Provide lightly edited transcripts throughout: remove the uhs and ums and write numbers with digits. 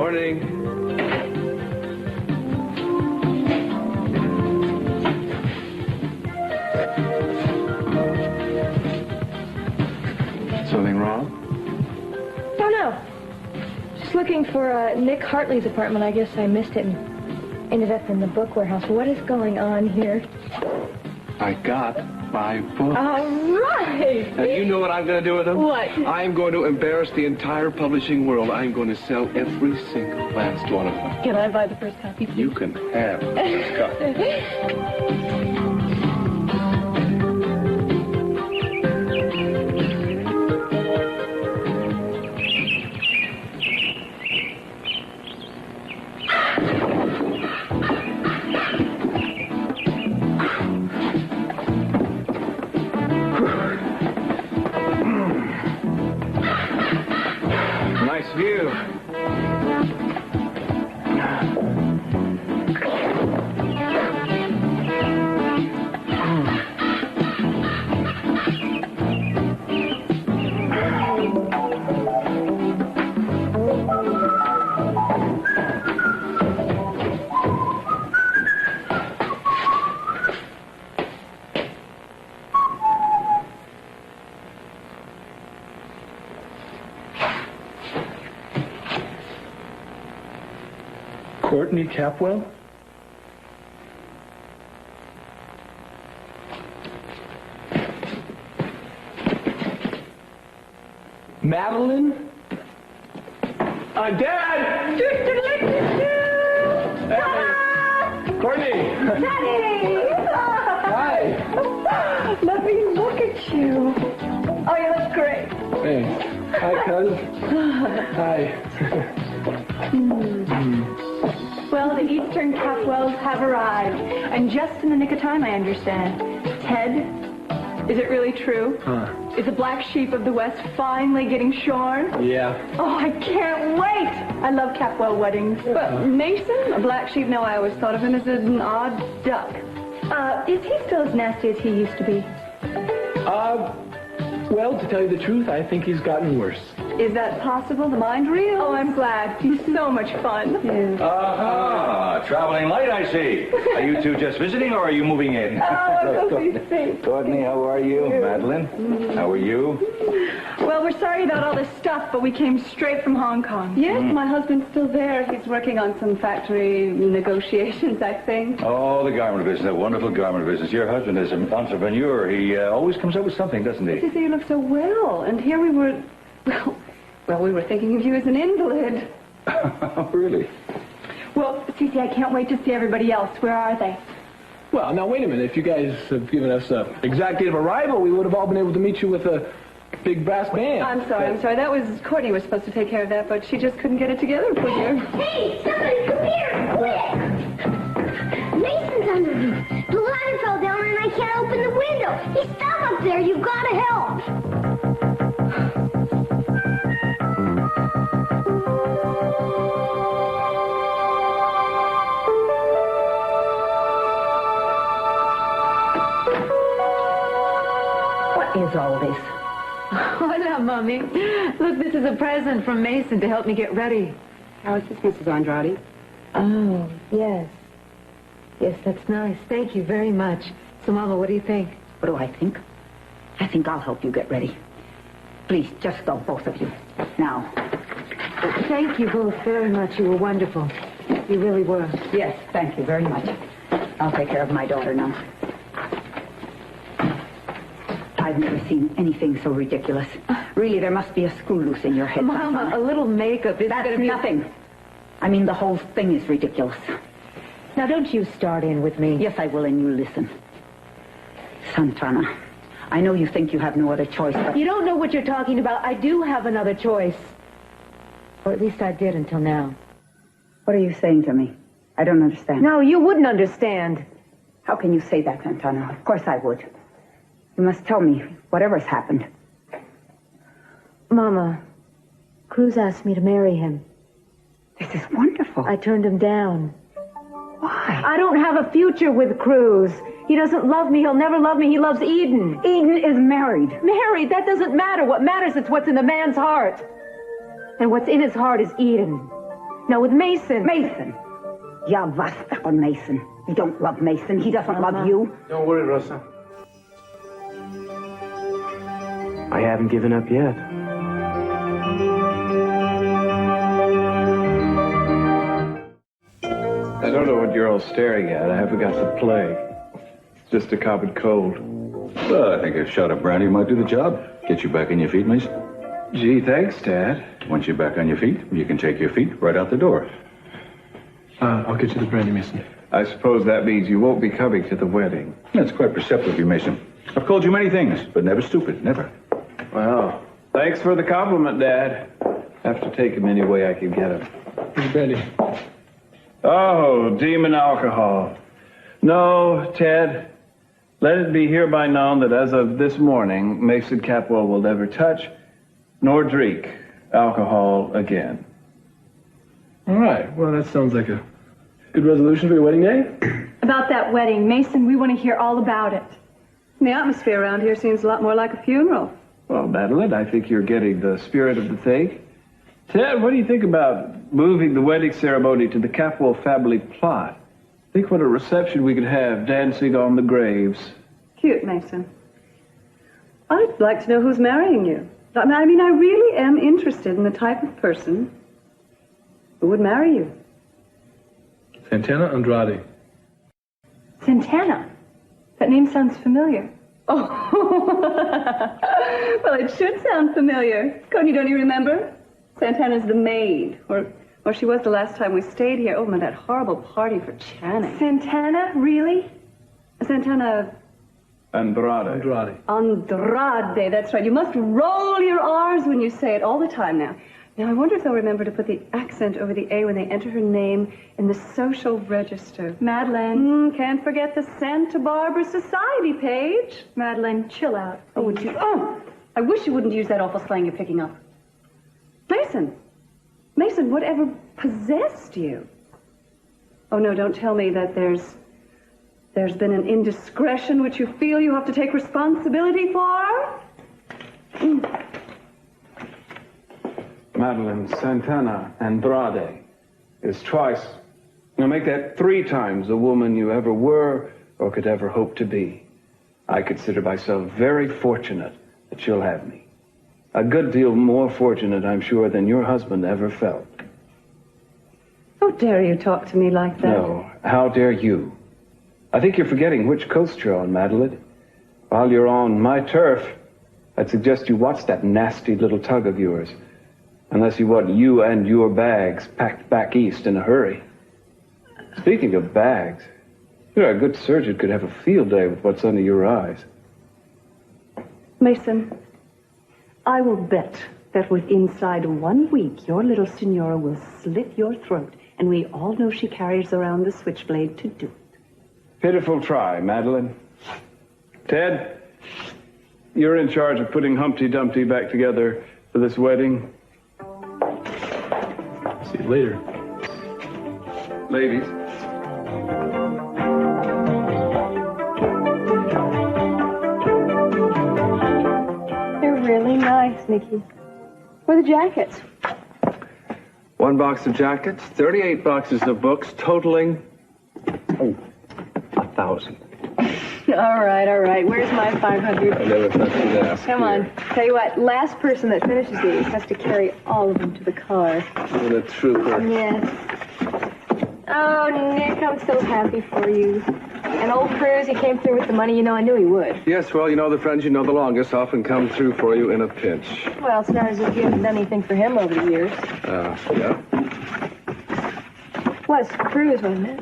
Morning. Something wrong? No. Just looking for Nick Hartley's apartment. I guess I missed it and ended up in the book warehouse. What is going on here? I got 5 books. All right. Now, you know what I'm going to do with them? What? I'm going to embarrass the entire publishing world. I'm going to sell every single last one of them. Can I buy the first copy, please? You can have the first copy. Nice view. Courtney Capwell? Madeline? Dad! Hey. Courtney! Daddy! Hi! Let me look at you. Oh, you look great. Hey. Hi, cuz. Hi. Well, the Eastern Capwells have arrived. And just in the nick of time, I understand. Ted, is it really true? Huh. Is the black sheep of the West finally getting shorn? Yeah. Oh, I can't wait! I love Capwell weddings. But Mason, a black sheep, no, I always thought of him as an odd duck. Is he still as nasty as he used to be? Well, to tell you the truth, I think he's gotten worse. Is that possible? The mind real? Oh, I'm glad. He's so much fun. Aha! Traveling light, I see. Are you two just visiting, or are you moving in? Oh, go be safe. Courtney, how are you? Madeline, how are you? Well, we're sorry about all this stuff, but we came straight from Hong Kong. Yes, my husband's still there. He's working on some factory negotiations, I think. Oh, the garment business, that wonderful garment business. Your husband is an entrepreneur. He always comes up with something, doesn't he? You look so well, and here we were... Well, we were thinking of you as an invalid. Really? Well, Cece, I can't wait to see everybody else. Where are they? Well, now, wait a minute. If you guys have given us an exact date of arrival, we would have all been able to meet you with a big brass band. I'm sorry. That was... Courtney was supposed to take care of that, but she just couldn't get it together for you. Hey, somebody come here, quick! Mason's under me. The ladder fell down and I can't open the window. He's stuck up there. You've got to help. What is all this? Hola, Mommy. Look, this is a present from Mason to help me get ready. How is this, Mrs. Andrade? Oh, yes. Yes, that's nice. Thank you very much. So, Mama, what do you think? What do I think? I think I'll help you get ready. Please, just go, both of you. Now. Thank you both very much. You were wonderful. You really were. Yes, thank you very much. I'll take care of my daughter now. I've never seen anything so ridiculous. Really, there must be a screw loose in your head. Mama, a little makeup is That's nothing. I mean, the whole thing is ridiculous. Now, don't you start in with me. Yes, I will, and you listen. Santana, I know you think you have no other choice, but... You don't know what you're talking about. I do have another choice. Or at least I did until now. What are you saying to me? I don't understand. No, you wouldn't understand. How can you say that, Santana? Of course I would. You must tell me whatever's happened. Mama, Cruz asked me to marry him. This is wonderful. I turned him down. Why? I don't have a future with Cruz. He doesn't love me. He'll never love me. He loves Eden. Eden is married. Married? That doesn't matter. What matters is what's in the man's heart. And what's in his heart is Eden. No, with Mason. Mason. Ja, was on Mason? You don't love Mason. He doesn't love you. Don't worry, Rosa. I haven't given up yet. I don't know what you're all staring at. I haven't got the plague. It's just a common cold. Well, I think a shot of brandy might do the job. Get you back on your feet, Mason. Gee, thanks, Dad. Once you're back on your feet, you can take your feet right out the door. I'll get you the brandy, Mason. I suppose that means you won't be coming to the wedding. That's quite perceptive of you, Mason. I've called you many things, but never stupid, never. Well, thanks for the compliment, Dad. Have to take him any way I can get him. Here's the brandy. Oh, demon alcohol. No, Ted. Let it be hereby known that as of this morning, Mason Capwell will never touch nor drink alcohol again. All right. Well, that sounds like a good resolution for your wedding day. About that wedding, Mason, we want to hear all about it. The atmosphere around here seems a lot more like a funeral. Well, Madeline, I think you're getting the spirit of the thing. Ted, what do you think about moving the wedding ceremony to the Capwell family plot? Think what a reception we could have dancing on the graves. Cute, Mason. I'd like to know who's marrying you. I mean, I really am interested in the type of person who would marry you. Santana Andrade. Santana? That name sounds familiar. Oh, well, it should sound familiar. Coney, don't you remember? Santana's the maid, or she was the last time we stayed here. Oh, man, that horrible party for Channing. Santana? Really? Santana... Andrade. Andrade, that's right. You must roll your R's when you say it all the time now. Now, I wonder if they'll remember to put the accent over the A when they enter her name in the social register. Madeline. Can't forget the Santa Barbara Society page. Madeline, chill out. Oh, would you? Oh, I wish you wouldn't use that awful slang you're picking up. Mason, whatever possessed you? Oh, no, don't tell me that there's been an indiscretion which you feel you have to take responsibility for? Madeline, Santana Andrade is twice. Now make that 3 times the woman you ever were or could ever hope to be. I consider myself very fortunate that you'll have me. A good deal more fortunate, I'm sure, than your husband ever felt. How dare you talk to me like that? No, how dare you? I think you're forgetting which coast you're on, Madeline. While you're on my turf, I'd suggest you watch that nasty little tug of yours. Unless you want you and your bags packed back east in a hurry. Speaking of bags, a good surgeon could have a field day with what's under your eyes. Mason, I will bet that inside 1 week, your little senora will slit your throat, and we all know she carries around the switchblade to do it. Pitiful try, Madeline. Ted, you're in charge of putting Humpty Dumpty back together for this wedding. See you later. Ladies. They're really nice, Nikki. Where are the jackets? 1 box of jackets, 38 boxes of books, totaling 1,000. All right. Where's my 500? I never thought you'd ask. Come on. Tell you what, last person that finishes these has to carry all of them to the car. What a trooper. Yes. Oh, Nick, I'm so happy for you. And old Cruz, he came through with the money. I knew he would. Yes, well, the friends you know the longest often come through for you in a pinch. Well, it's not as if you haven't done anything for him over the years. Yeah. Was Cruz, wasn't it?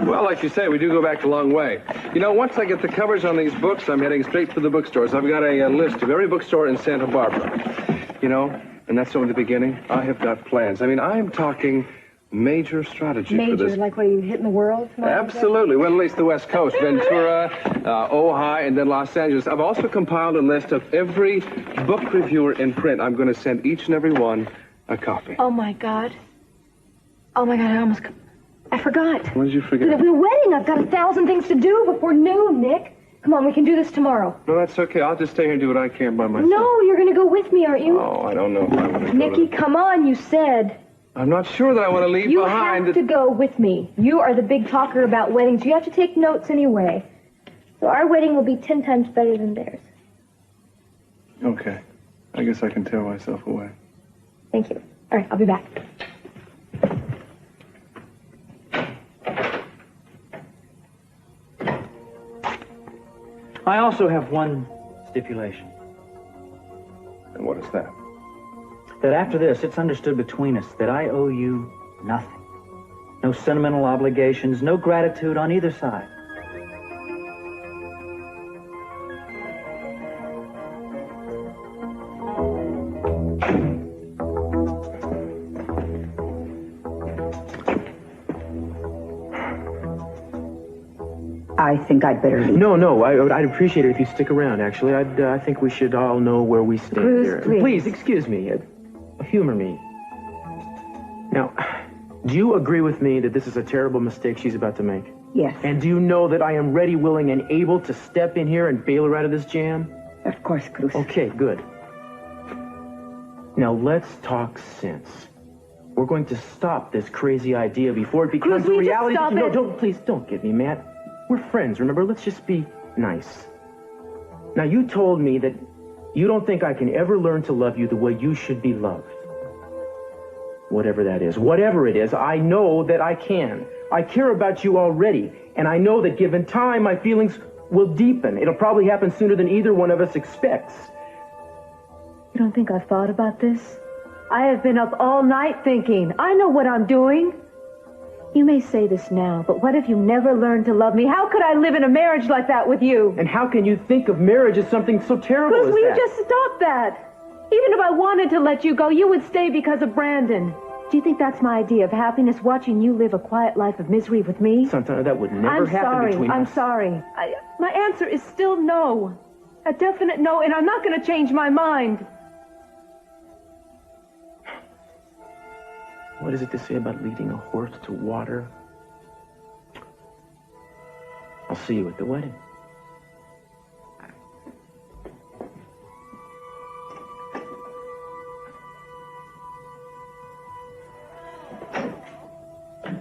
Well, like you say, we do go back a long way. Once I get the covers on these books, I'm heading straight to the bookstores. I've got a list of every bookstore in Santa Barbara. And that's only the beginning. I have got plans. I am talking major strategy for this. Major, like what, are you hitting the world? Absolutely. Well, at least the West Coast. Ventura, Ojai, and then Los Angeles. I've also compiled a list of every book reviewer in print. I'm going to send each and every one a copy. Oh, my God, I forgot. What did you forget? The wedding. I've got 1,000 things to do before noon, Nick. Come on, we can do this tomorrow. No, that's okay. I'll just stay here and do what I can by myself. No, you're going to go with me, aren't you? Oh, I don't know if I want to Nicky, come on, you said. I'm not sure that I want to leave You behind... have to go with me. You are the big talker about weddings. You have to take notes anyway. So our wedding will be 10 times better than theirs. Okay. I guess I can tear myself away. Thank you. All right, I'll be back. I also have one stipulation. And what is that? That after this, it's understood between us that I owe you nothing. No sentimental obligations, no gratitude on either side. I think I'd better leave. No, I'd appreciate it if you stick around, actually. I think we should all know where we stand Bruce, here. please. Excuse me. Humor me. Now, do you agree with me that this is a terrible mistake she's about to make? Yes. And do you know that I am ready, willing, and able to step in here and bail her out of this jam? Of course, Cruz. Okay, good. Now, let's talk sense. We're going to stop this crazy idea before it becomes Cruz, a will you just reality. stop No, it? please don't get me mad. We're friends, remember? Let's just be nice. Now, you told me that you don't think I can ever learn to love you the way you should be loved. Whatever that is, whatever it is, I know that I can. I care about you already, and I know that given time, my feelings will deepen. It'll probably happen sooner than either one of us expects. You don't think I've thought about this? I have been up all night thinking. I know what I'm doing. You may say this now, but what if you never learned to love me? How could I live in a marriage like that with you? And how can you think of marriage as something so terrible Bruce, as will you that? just stop that? Even if I wanted to let you go, you would stay because of Brandon. Do you think that's my idea of happiness, watching you live a quiet life of misery with me? Santana, that would never happen between us. I'm sorry. My answer is still no. A definite no, and I'm not going to change my mind. What is it to say about leading a horse to water? I'll see you at the wedding.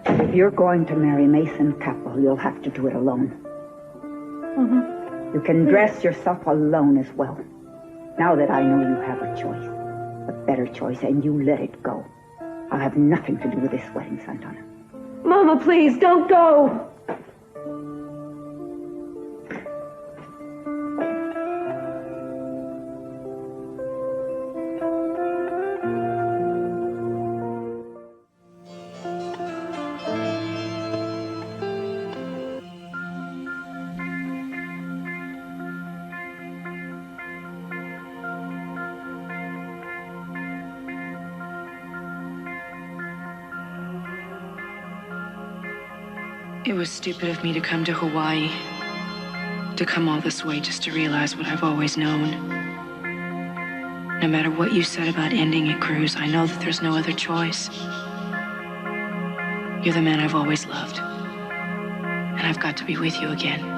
If you're going to marry Mason Capwell, you'll have to do it alone. You can dress yourself alone as well. Now that I know you have a choice, a better choice, and you let it go. I'll have nothing to do with this wedding, Santana. Mama, please, don't go. It was stupid of me to come to Hawaii, to come all this way just to realize what I've always known. No matter what you said about ending it, Cruz, I know that there's no other choice. You're the man I've always loved, and I've got to be with you again.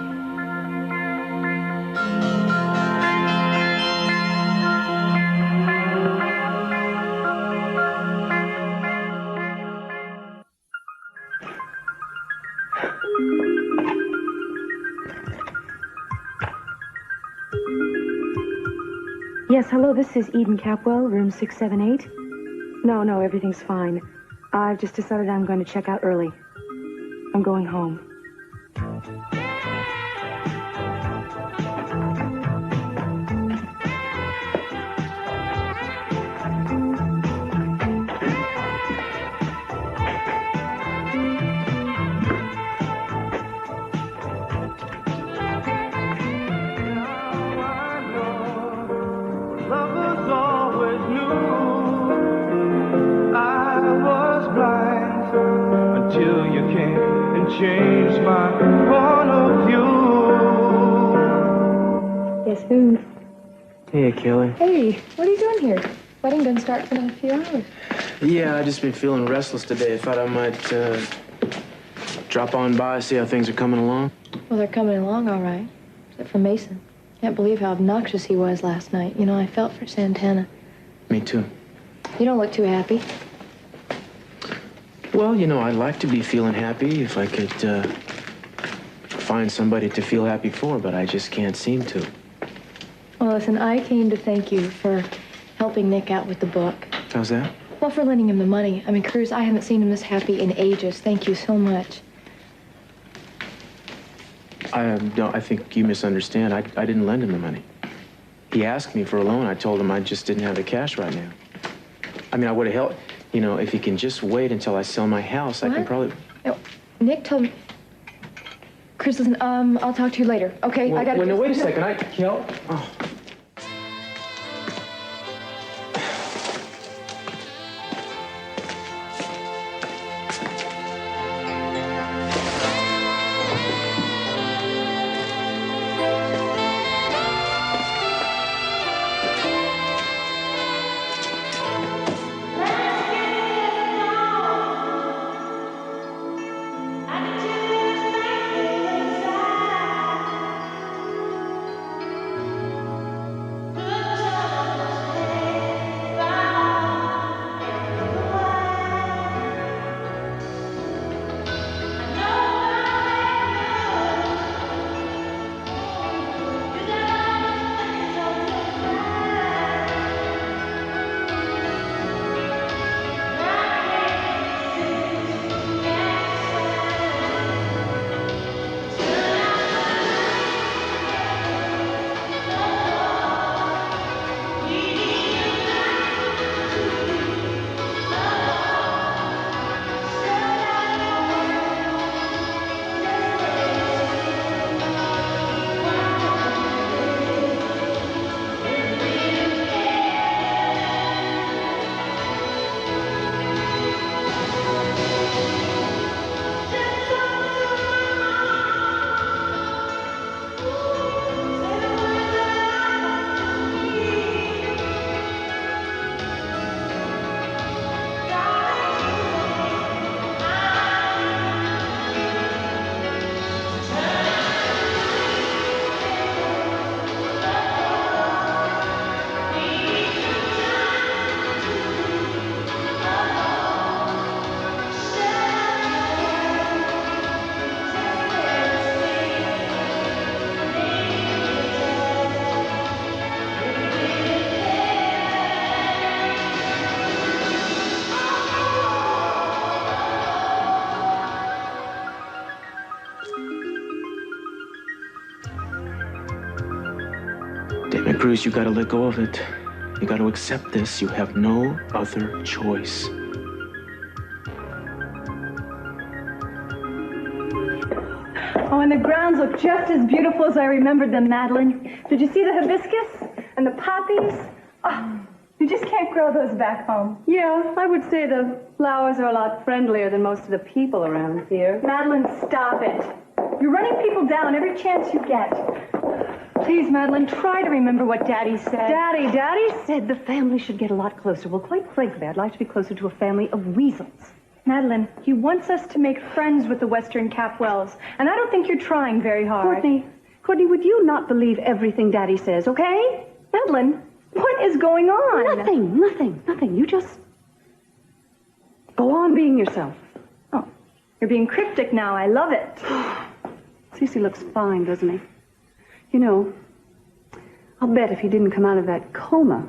Yes, hello, this is Eden Capwell, room 678. No, everything's fine. I've just decided I'm going to check out early. I'm going home. Change my point of view. Yes, who? Hey, Kelly. Hey, what are you doing here? Wedding doesn't start for another few hours. Yeah, I just been feeling restless today. I thought I might drop on by, see how things are coming along. Well, they're coming along all right. Except for Mason. Can't believe how obnoxious he was last night. You know, I felt for Santana. Me too. You don't look too happy. Well, I'd like to be feeling happy if I could find somebody to feel happy for, but I just can't seem to. Well, listen, I came to thank you for helping Nick out with the book. How's that? Well, for lending him the money. I mean, Cruz, I haven't seen him this happy in ages. Thank you so much. I think you misunderstand. I didn't lend him the money. He asked me for a loan. I told him I just didn't have the cash right now. I mean, I would have helped. If he can just wait until I sell my house, What? I can probably... No, Nick told me... Chris, listen, I'll talk to you later, okay? Well, I gotta... no, wait a second. Kel... Oh. Cruz, you gotta let go of it. You gotta accept this. You have no other choice. Oh, and the grounds look just as beautiful as I remembered them, Madeline. Did you see the hibiscus and the poppies? Oh, you just can't grow those back home. Yeah, I would say the flowers are a lot friendlier than most of the people around here. Madeline, stop it. You're running people down every chance you get. Please, Madeline, try to remember what Daddy said. Daddy said the family should get a lot closer. Well, quite frankly, I'd like to be closer to a family of weasels. Madeline, he wants us to make friends with the Western Capwells, and I don't think you're trying very hard. Courtney, would you not believe everything Daddy says, okay? Madeline, what is going on? Nothing. You just go on being yourself. Oh, you're being cryptic now. I love it. Cece looks fine, doesn't he? I'll bet if he didn't come out of that coma,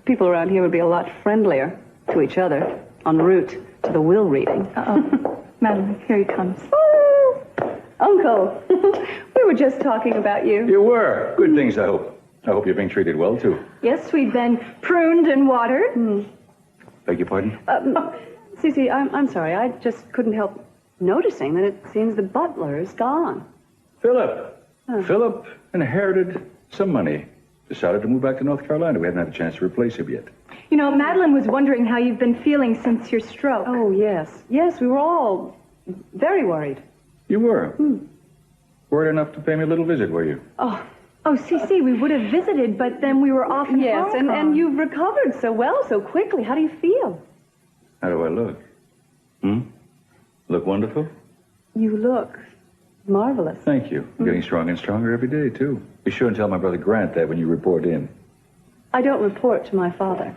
people around here would be a lot friendlier to each other en route to the will reading. Uh-oh. Madeline, here he comes. Oh, Uncle, we were just talking about you. You were. Good things, I hope. I hope you're being treated well, too. Yes, we've been pruned and watered. Beg your pardon? Cece, I'm sorry. I just couldn't help noticing that it seems the butler is gone. Philip. Philip inherited some money. Decided to move back to North Carolina. We haven't had a chance to replace him yet. Madeline was wondering how you've been feeling since your stroke. Oh, yes. Yes, we were all very worried. You were? Worried enough to pay me a little visit, were you? Oh, Cece, we would have visited, but then we were off in Hong Kong. And you've recovered so well, so quickly. How do you feel? How do I look? Look wonderful? You look marvelous. Thank you. I'm getting stronger and stronger every day, too. Be sure and tell my brother Grant that when you report in. I don't report to my father.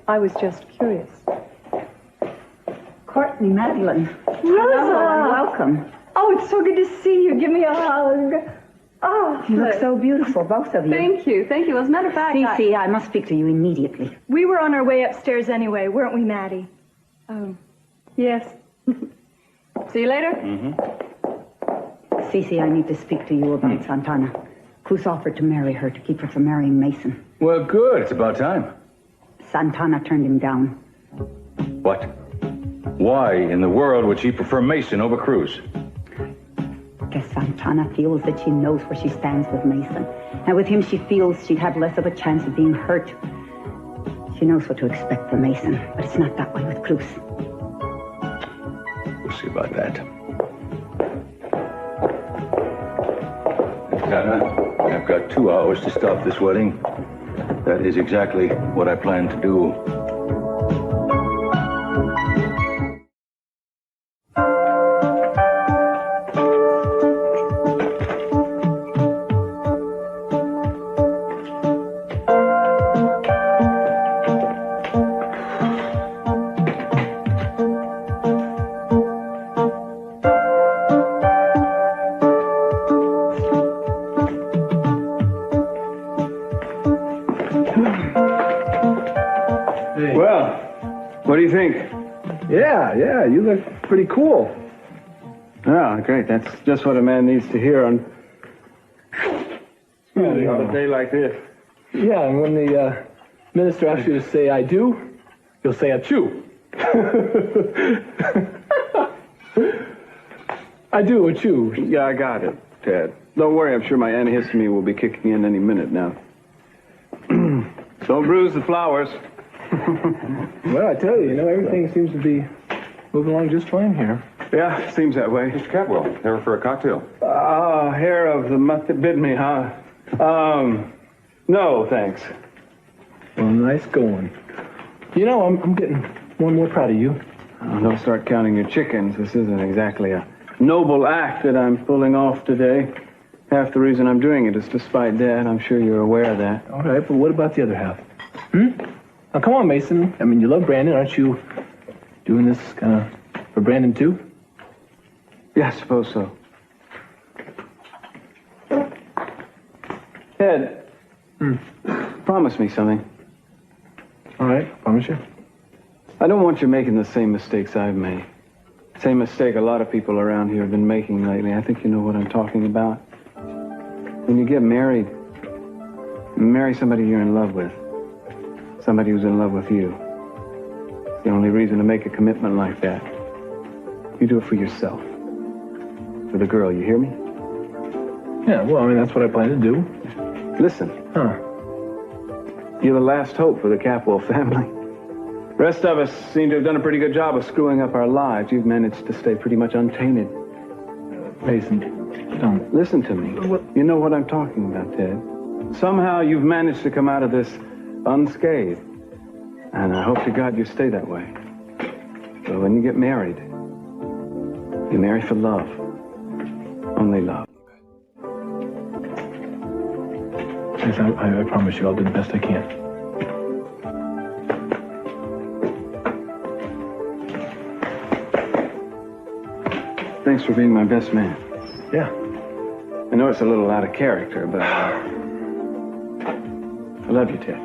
I was just curious. Courtney, Madeline. Rosa! Welcome. Oh, it's so good to see you. Give me a hug. Oh, You look so beautiful, both of you. Thank you. Thank you. As a matter of fact, Cece, I must speak to you immediately. we were on our way upstairs anyway, weren't we, Maddie? Oh, yes. See you later. Cece, I need to speak to you about Santana. Cruz offered to marry her to keep her from marrying Mason. Well, good. It's about time. Santana turned him down. What? Why in the world would she prefer Mason over Cruz? Guess Santana feels that she knows where she stands with Mason. And with him, she feels she'd have less of a chance of being hurt. She knows what to expect from Mason, but it's not that way with Cruz. We'll see about that. I've got 2 hours to stop this wedding. That is exactly what I plan to do. Well, what do you think? Yeah, you look pretty cool. Ah, great. That's just what a man needs to hear on a day like this. Yeah, and when the minister asks you to say I do, you'll say achoo. I do achoo. Yeah, I got it, Ted. Don't worry, I'm sure my antihistamine will be kicking in any minute now. Don't bruise the flowers. Well, I tell you, everything seems to be moving along just fine here. Yeah, seems that way. Mr. Capwell, here for a cocktail. Hair of the month that bid me, huh? No, thanks. Well, nice going. I'm getting more and more proud of you. Oh, don't start counting your chickens. This isn't exactly a noble act that I'm pulling off today. Half the reason I'm doing it is to spite Dad. I'm sure you're aware of that. All right, but what about the other half? Now, come on, Mason. I mean, you love Brandon. Aren't you doing this kind of for Brandon, too? Yeah, I suppose so. Ted, promise me something. All right, promise you. I don't want you making the same mistakes I've made. Same mistake a lot of people around here have been making lately. I think you know what I'm talking about. When you get married, marry somebody you're in love with. Somebody who's in love with you. It's the only reason to make a commitment like that. You do it for yourself. For the girl, you hear me? Yeah, well, I mean, that's what I plan to do. Listen. You're the last hope for the Capwell family. The rest of us seem to have done a pretty good job of screwing up our lives. You've managed to stay pretty much untainted. Mason, don't. Listen to me. You know what I'm talking about, Ted. Somehow you've managed to come out of this unscathed. And I hope to God you stay that way. So when you get married, you marry for love. Only love. Yes, I promise you I'll do the best I can. Thanks for being my best man. Yeah. I know it's a little out of character, but I love you, Ted.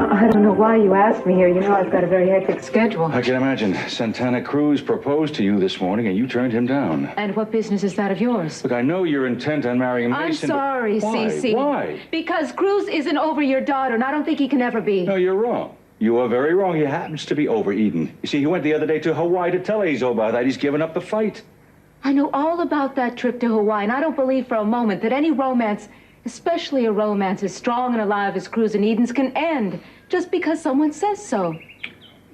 I don't know why you asked me here. I've got a very hectic schedule. I can imagine. Santana Cruz proposed to you this morning, and you turned him down. And what business is that of yours? Look, I know you're intent on marrying Mason. I'm sorry, Why? Cece. Why? Because Cruz isn't over your daughter, and I don't think he can ever be. No, you're wrong. You are very wrong. He happens to be over Eden. You see, he went the other day to Hawaii to tell Azo about that. He's given up the fight. I know all about that trip to Hawaii, and I don't believe for a moment that any romance, especially a romance as strong and alive as Cruz and Eden's, can end just because someone says so.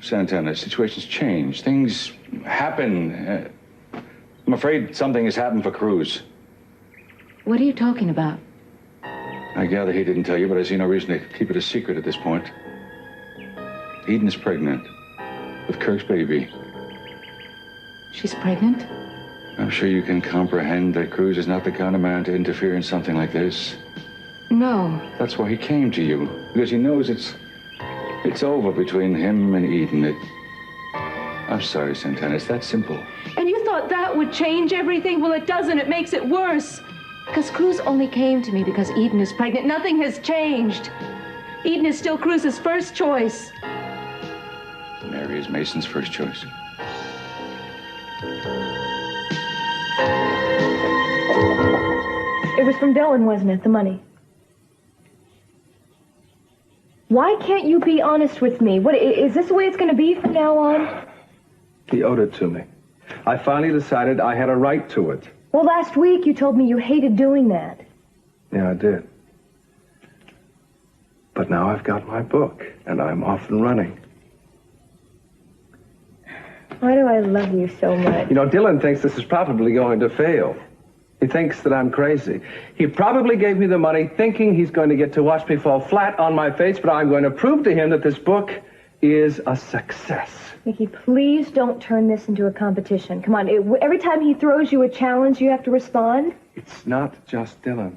Santana, situations change. Things happen. I'm afraid something has happened for Cruz. What are you talking about? I gather he didn't tell you, but I see no reason to keep it a secret at this point. Eden is pregnant with Kirk's baby. She's pregnant? I'm sure you can comprehend that Cruz is not the kind of man to interfere in something like this. No. That's why he came to you. Because he knows it's over between him and Eden. I'm sorry, Santana. It's that simple. And you thought that would change everything? Well, it doesn't. It makes it worse. Because Cruz only came to me because Eden is pregnant. Nothing has changed. Eden is still Cruz's first choice. Mary is Mason's first choice. It was from Dylan, wasn't it? The money. Why can't you be honest with me? What is this the way it's going to be from now on? He owed it to me. I finally decided I had a right to it. Well, last week you told me you hated doing that. Yeah, I did. But now I've got my book, and I'm off and running. Why do I love you so much? You know, Dylan thinks this is probably going to fail. He thinks that I'm crazy. He probably gave me the money thinking he's going to get to watch me fall flat on my face, but I'm going to prove to him that this book is a success. Mickey, please don't turn this into a competition. Come on, every time he throws you a challenge, you have to respond? It's not just Dylan.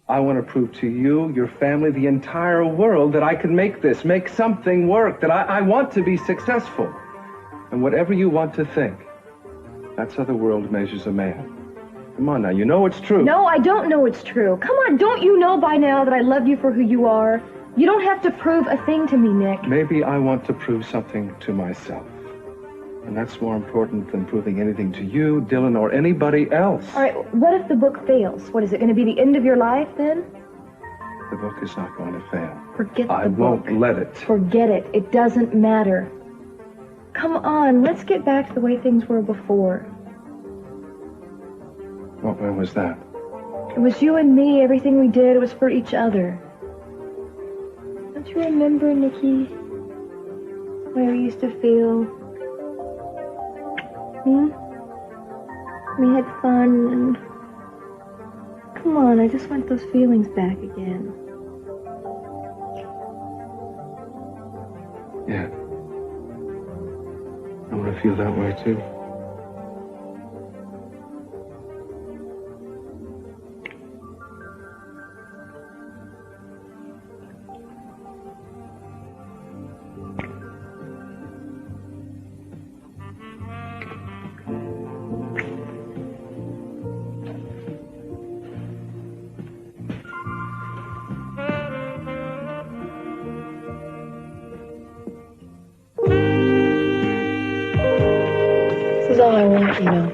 I want to prove to you, your family, the entire world that I can make this, make something work, that I want to be successful. And whatever you want to think, that's how the world measures a man. Come on now, you know it's true. No, I don't know it's true. Come on, don't you know by now that I love you for who you are? You don't have to prove a thing to me, Nick. Maybe I want to prove something to myself. And that's more important than proving anything to you, Dylan, or anybody else. All right, what if the book fails? What, is it going to be the end of your life then? The book is not going to fail. Forget the book. I won't let it. Forget it. It doesn't matter. Come on, let's get back to the way things were before. When was that? It was you and me. Everything we did, it was for each other. Don't you remember, Nikki? The way we used to feel? We had fun and... Come on, I just want those feelings back again. Yeah. I want to feel that way, too. This is all I want, you know.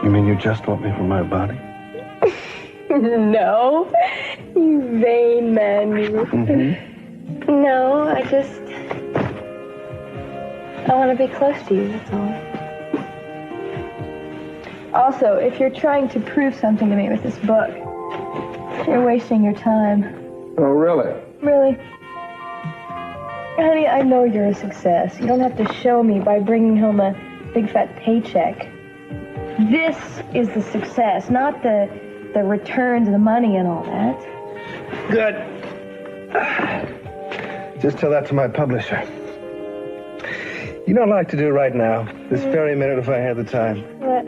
You mean you just want me for my body? No, you vain man, you. No, I want to be close to you, that's all. Also, if you're trying to prove something to me with this book, you're wasting your time. Oh, really? Really? Honey, I know you're a success. You don't have to show me by bringing home a big fat paycheck. This is the success, not the returns, the money and all that. Good. Just tell that to my publisher. You know what I'd like to do right now, this very minute if I had the time? What?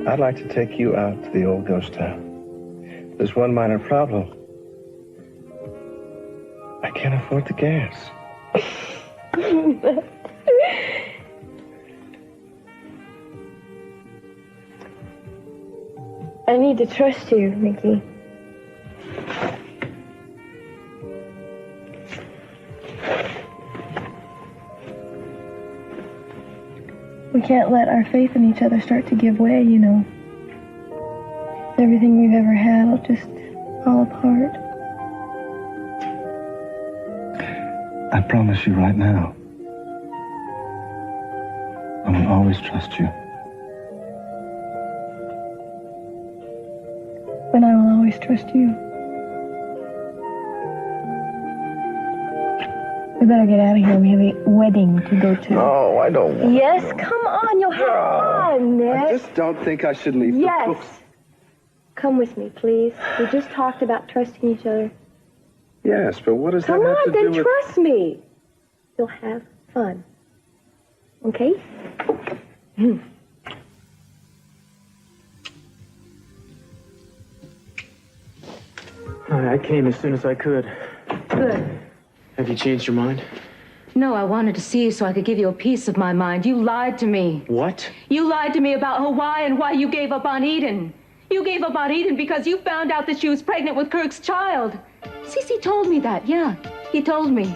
I'd like to take you out to the old ghost town. There's one minor problem. I can't afford the gas. I need to trust you, Mickey. We can't let our faith in each other start to give way, you know. Everything we've ever had will just fall apart. I promise you right now, I will always trust you. Then I will always trust you. We better get out of here. We have a wedding to go to. No, I don't want Yes, to. come on. You'll have fun, Nick. I just don't think I should leave the Yes. books. Come with me, please. We just talked about trusting each other. Yes, but what does Come that have on, to then do with... trust me. You'll have fun. Okay? I came as soon as I could. Good. Have you changed your mind? No, I wanted to see you so I could give you a piece of my mind. You lied to me. What? You lied to me about Hawaii and why you gave up on Eden. You gave up on Eden because you found out that she was pregnant with Kirk's child. Cece told me that, yeah. He told me.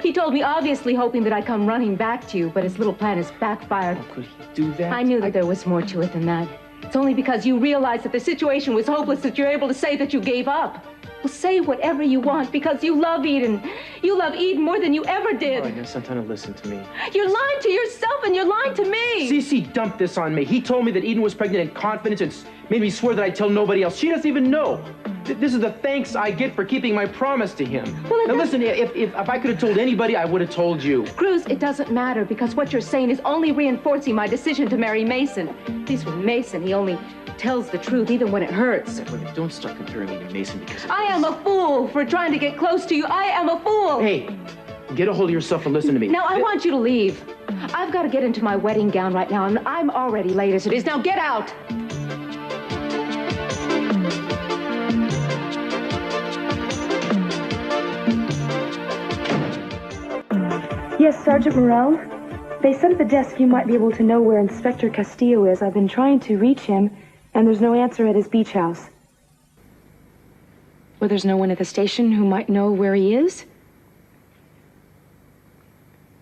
He told me, obviously hoping that I'd come running back to you, but his little plan has backfired. How could he do that? I knew that there was more to it than that. It's only because you realized that the situation was hopeless that you're able to say that you gave up. Well, say whatever you want because you love Eden. You love Eden more than you ever did. All right, now, Santana, listen to me. You're lying to yourself and you're lying to me. Cece dumped this on me. He told me that Eden was pregnant in confidence and made me swear that I'd tell nobody else. She doesn't even know. This is the thanks I get for keeping my promise to him. Well, now listen, if I could have told anybody, I would have told you. Cruz, it doesn't matter because what you're saying is only reinforcing my decision to marry Mason. At least with Mason, he only tells the truth even when it hurts. Don't start comparing me to Mason because I am a fool for trying to get close to you. I am a fool. Hey, get a hold of yourself and listen to me. Now, I want you to leave. I've got to get into my wedding gown right now, and I'm already late as it is. Now, get out. Yes, Sergeant Morel. They said at the desk you might be able to know where Inspector Castillo is. I've been trying to reach him, and there's no answer at his beach house. Well, there's no one at the station who might know where he is?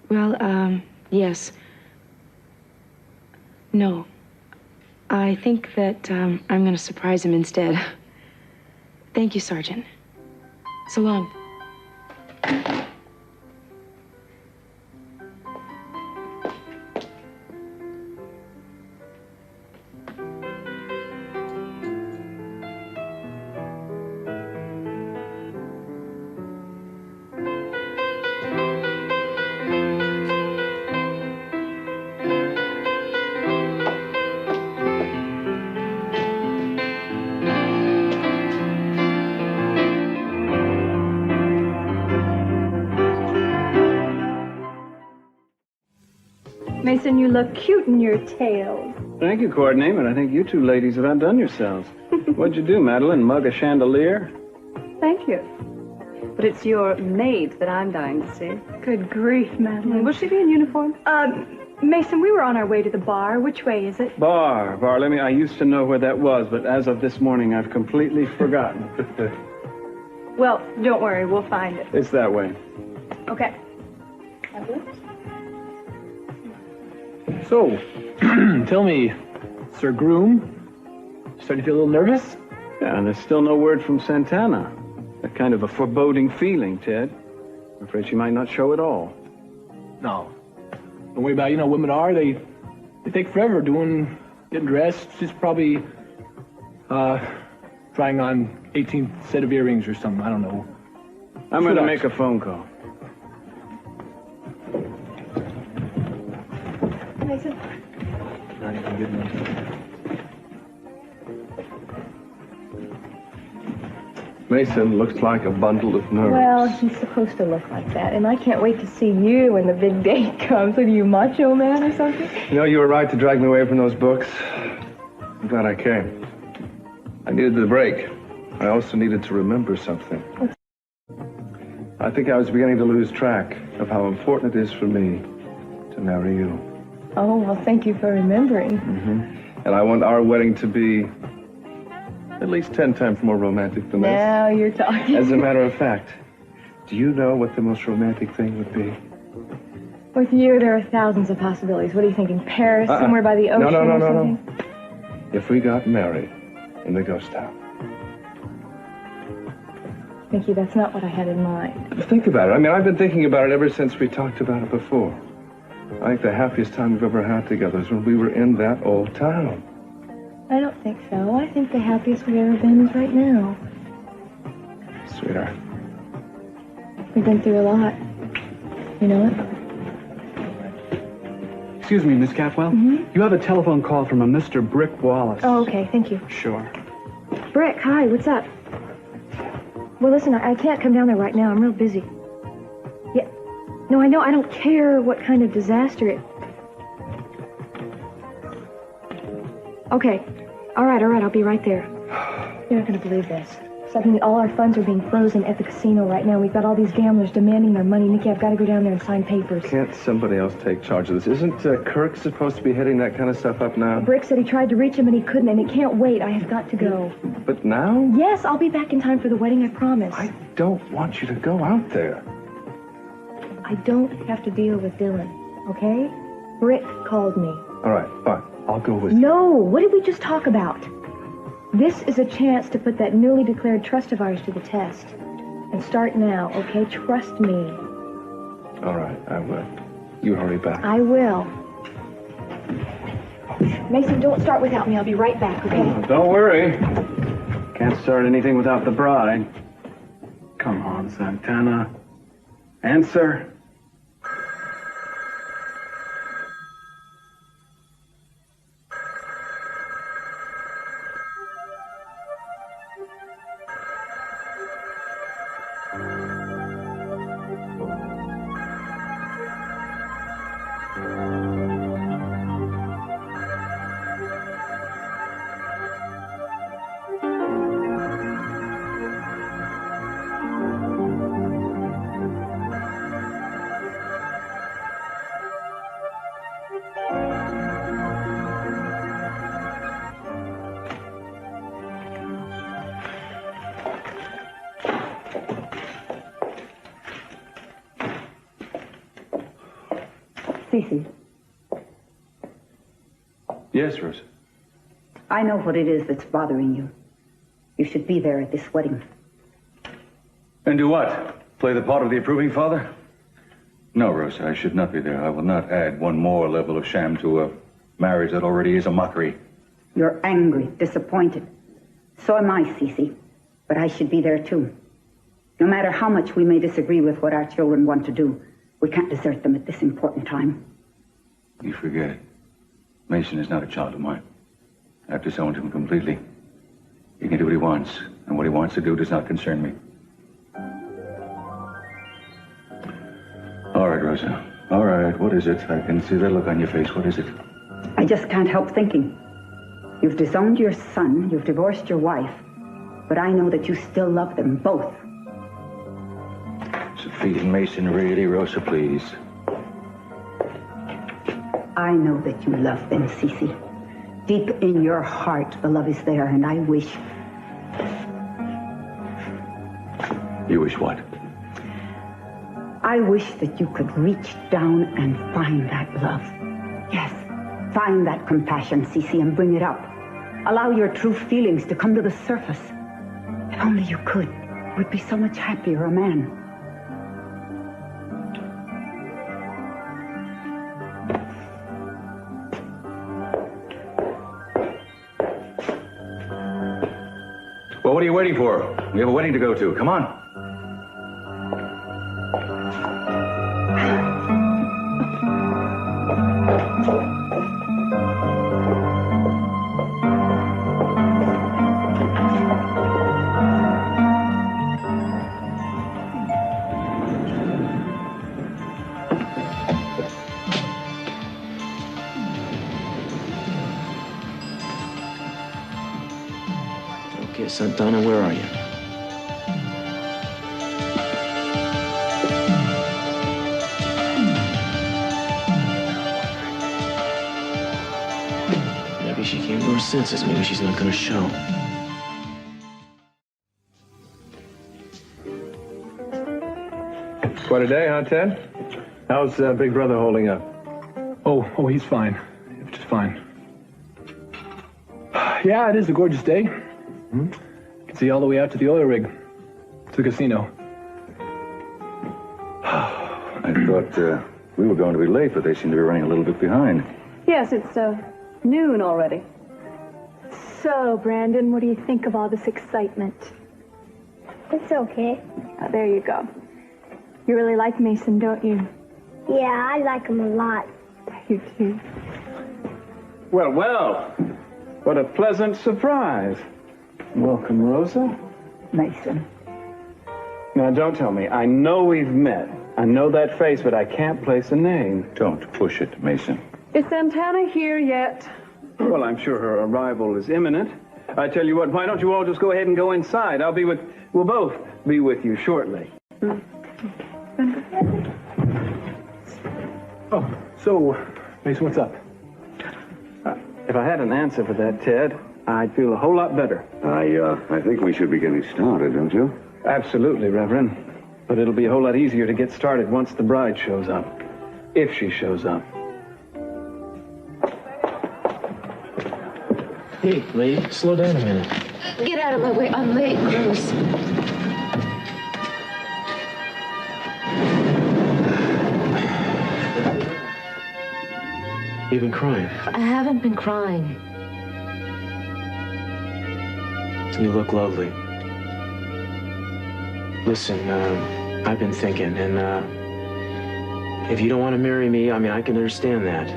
Well, yes. No. I think that I'm going to surprise him instead. Thank you, Sergeant. So long. Mason, you look cute in your tails. Thank you, Courtney, but I think you two ladies have outdone yourselves. What'd you do, Madeline? Mug a chandelier? Thank you. But it's your maid that I'm dying to see. Good grief, Madeline. Will she be in uniform? Mason, we were on our way to the bar. Which way is it? Bar. I used to know where that was, but as of this morning, I've completely forgotten. Well, don't worry. We'll find it. It's that way. Okay. So, tell me, Sir Groom, starting to feel a little nervous? Yeah, and there's still no word from Santana. That kind of a foreboding feeling, Ted. I'm afraid she might not show at all. No. Don't worry about it. You know, women are. They take forever getting dressed. She's probably trying on 18th set of earrings or something. I don't know. I'm going to make a phone call. Mason? Not even good enough. Mason looks like a bundle of nerves. Well, he's supposed to look like that, and I can't wait to see you when the big day comes. What are you, macho man or something? You know, you were right to drag me away from those books. I'm glad I came. I needed the break. I also needed to remember something. I think I was beginning to lose track of how important it is for me to marry you. Oh, well, thank you for remembering. Mm-hmm. And I want our wedding to be at least 10 times more romantic than this. Now you're talking. As a matter of fact, do you know what the most romantic thing would be? With you, there are thousands of possibilities. What are you thinking? Paris, somewhere by the ocean or something? No. If we got married in the ghost town. Thank you, that's not what I had in mind. Think about it. I mean, I've been thinking about it ever since we talked about it before. I think the happiest time we've ever had together is when we were in that old town. I don't think so. I think the happiest we've ever been is right now. Sweetheart. We've been through a lot. You know it? Excuse me, Miss Capwell. Mm-hmm. You have a telephone call from a Mr. Brick Wallace. Oh, okay. Thank you. Sure. Brick, hi. What's up? Well, listen, I can't come down there right now. I'm real busy. Yeah. No, I know. I don't care what kind of disaster it... Okay. All right. I'll be right there. You're not going to believe this. Suddenly, all our funds are being frozen at the casino right now. We've got all these gamblers demanding their money. Nikki, I've got to go down there and sign papers. Can't somebody else take charge of this? Isn't Kirk supposed to be heading that kind of stuff up now? Brick said he tried to reach him and he couldn't, and he can't wait. I have got to go. But now? Yes, I'll be back in time for the wedding, I promise. I don't want you to go out there. I don't have to deal with Dylan, okay? Brick called me. All right, fine. I'll go with you. No, what did we just talk about? This is a chance to put that newly declared trust of ours to the test. And start now, okay? Trust me. All right, I will. You hurry back. I will. Mason, don't start without me. I'll be right back, okay? Don't worry. Can't start anything without the bride. Come on, Santana. Answer. Cece, Yes, Rosa. I know what it is that's bothering you. You should be there at this wedding. And do what? Play the part of the approving father? No, Rosa, I should not be there. I will not add one more level of sham to a marriage that already is a mockery. You're angry, disappointed. So am I, Cece. But I should be there too. No matter how much we may disagree with what our children want to do, we can't desert them at this important time. You forget it. Mason is not a child of mine. I've disowned him completely. He can do what he wants, and what he wants to do does not concern me. All right, Rosa. All right, what is it? I can see that look on your face. What is it? I just can't help thinking. You've disowned your son, you've divorced your wife, but I know that you still love them both. Sophie and Mason, really, Rosa, please. I know that you love them, Cece. Deep in your heart, the love is there, and I wish... You wish what? I wish that you could reach down and find that love. Yes, find that compassion, Cece, and bring it up. Allow your true feelings to come to the surface. If only you could, you would be so much happier a man. Well, what are you waiting for? We have a wedding to go to. Come on. Okay, Santana, where are you? Maybe she came to her senses. Maybe she's not gonna show. Quite a day, huh, Ted? How's Big Brother holding up? Oh, he's fine. Just fine. Yeah, it is a gorgeous day. You can see all the way out to the oil rig. To the casino. I thought we were going to be late, but they seem to be running a little bit behind. Yes, it's noon already. So, Brandon, what do you think of all this excitement? It's okay. Oh, there you go. You really like Mason, don't you? Yeah, I like him a lot. You too. Well, what a pleasant surprise. Welcome, Rosa. Mason. Now, don't tell me. I know we've met. I know that face, but I can't place a name. Don't push it, Mason. Is Santana here yet? Well, I'm sure her arrival is imminent. I tell you what, why don't you all just go ahead and go inside? We'll both be with you shortly. Oh, so, Mason, what's up? If I had an answer for that, Ted, I'd feel a whole lot better. I think we should be getting started, don't you? Absolutely, Reverend. But it'll be a whole lot easier to get started once the bride shows up. If she shows up. Hey, lady, slow down a minute. Get out of my way. I'm late, Bruce. You've been crying. I haven't been crying. You look lovely. Listen, I've been thinking, and if you don't want to marry me, I mean, I can understand that.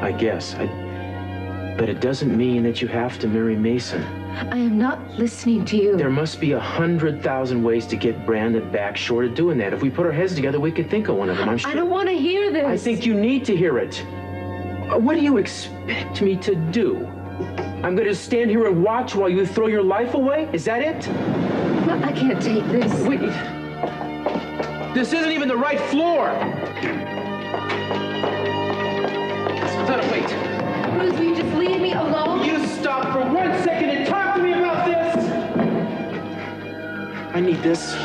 I guess. But it doesn't mean that you have to marry Mason. I am not listening to you. There must be 100,000 ways to get Brandon back short of doing that. If we put our heads together, we could think of one of them, I'm sure. I don't want to hear this. I think you need to hear it. What do you expect me to do? I'm going to stand here and watch while you throw your life away? Is that it? No, I can't take this. Wait. This isn't even the right floor. Susanna, wait. Bruce, will you just leave me alone? You stop for 1 second and talk to me about this. I need this.